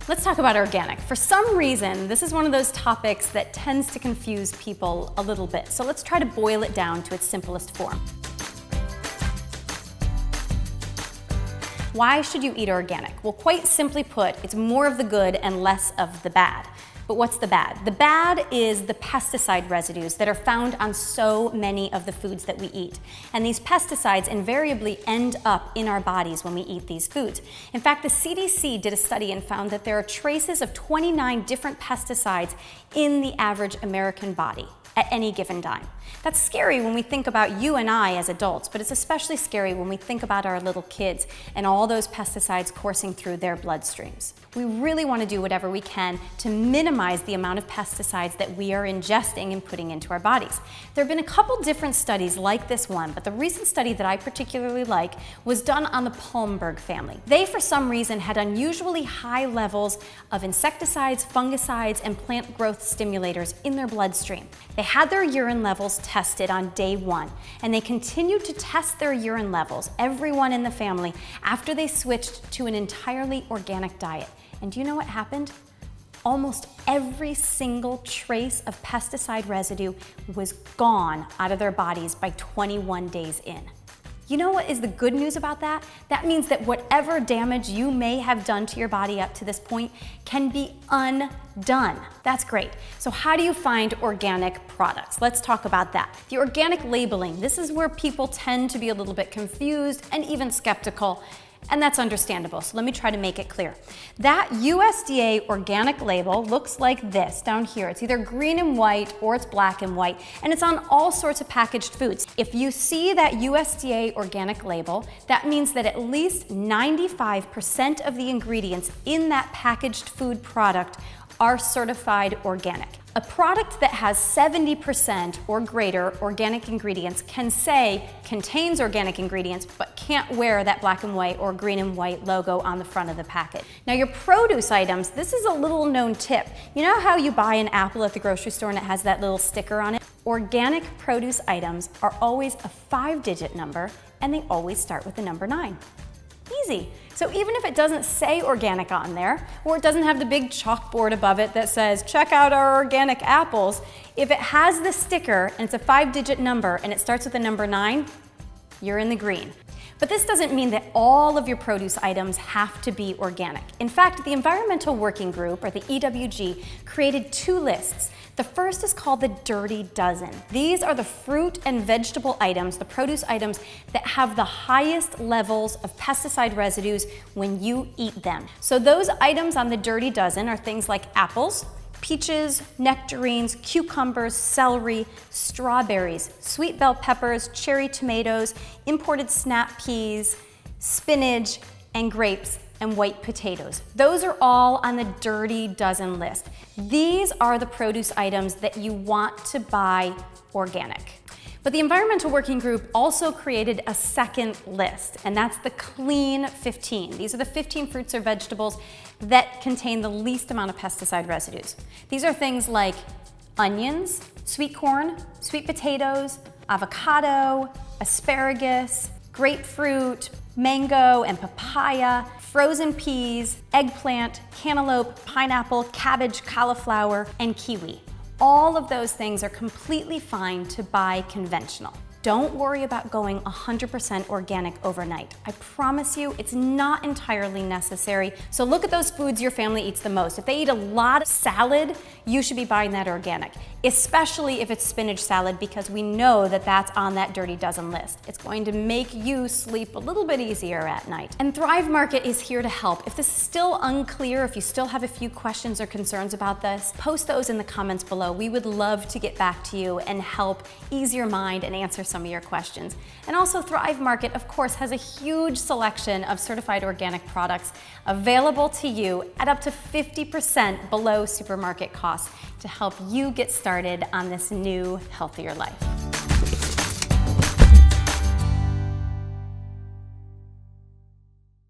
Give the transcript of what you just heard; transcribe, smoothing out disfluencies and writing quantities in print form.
Let's talk about organic. For some reason, this is one of those topics that tends to confuse people a little bit. So let's try to boil it down to its simplest form. Why should you eat organic? Well, quite simply put, it's more of the good and less of the bad. But what's the bad? The bad is the pesticide residues that are found on so many of the foods that we eat. And these pesticides invariably end up in our bodies when we eat these foods. In fact, the CDC did a study and found that there are traces of 29 different pesticides in the average American body at any given time. That's scary when we think about you and I as adults, but it's especially scary when we think about our little kids and all those pesticides coursing through their bloodstreams. We really want to do whatever we can to minimize the amount of pesticides that we are ingesting and putting into our bodies. There have been a couple different studies like this one, but the recent study that I particularly like was done on the Palmberg family. They, for some reason, had unusually high levels of insecticides, fungicides, and plant growth stimulators in their bloodstream. They had their urine levels tested on day 1, and they continued to test their urine levels, everyone in the family, after they switched to an entirely organic diet. And do you know what happened? Almost every single trace of pesticide residue was gone out of their bodies by 21 days in. You know what is the good news about that? That means that whatever damage you may have done to your body up to this point can be undone. That's great. So how do you find organic products? Let's talk about that. The organic labeling, this is where people tend to be a little bit confused and even skeptical. And that's understandable, so let me try to make it clear. That USDA organic label looks like this down here. It's either green and white or it's black and white, and it's on all sorts of packaged foods. If you see that USDA organic label, that means that at least 95% of the ingredients in that packaged food product are certified organic. A product that has 70% or greater organic ingredients can say contains organic ingredients, but can't wear that black and white or green and white logo on the front of the packet. Now your produce items, this is a little known tip. You know how you buy an apple at the grocery store and it has that little sticker on it? Organic produce items are always a 5-digit number, and they always start with the number 9. Easy. So even if it doesn't say organic on there, or it doesn't have the big chalkboard above it that says, check out our organic apples, if it has the sticker and it's a 5-digit number and it starts with the number 9, you're in the green. But this doesn't mean that all of your produce items have to be organic. In fact, the Environmental Working Group, or the EWG, created 2 lists. The first is called the Dirty Dozen. These are the fruit and vegetable items, the produce items that have the highest levels of pesticide residues when you eat them. So those items on the Dirty Dozen are things like apples, peaches, nectarines, cucumbers, celery, strawberries, sweet bell peppers, cherry tomatoes, imported snap peas, spinach, and grapes, and white potatoes. Those are all on the Dirty Dozen list. These are the produce items that you want to buy organic. But the Environmental Working Group also created a second list, and that's the Clean 15. These are the 15 fruits or vegetables that contain the least amount of pesticide residues. These are things like onions, sweet corn, sweet potatoes, avocado, asparagus, grapefruit, mango and papaya, frozen peas, eggplant, cantaloupe, pineapple, cabbage, cauliflower, and kiwi. All of those things are completely fine to buy conventional. Don't worry about going 100% organic overnight. I promise you it's not entirely necessary. So look at those foods your family eats the most. If they eat a lot of salad, you should be buying that organic, especially if it's spinach salad, because we know that that's on that Dirty Dozen list. It's going to make you sleep a little bit easier at night. And Thrive Market is here to help. If this is still unclear, if you still have a few questions or concerns about this, post those in the comments below. We would love to get back to you and help ease your mind and answer some of your questions. And also Thrive Market, of course, has a huge selection of certified organic products available to you at up to 50% below supermarket costs to help you get started on this new, healthier life.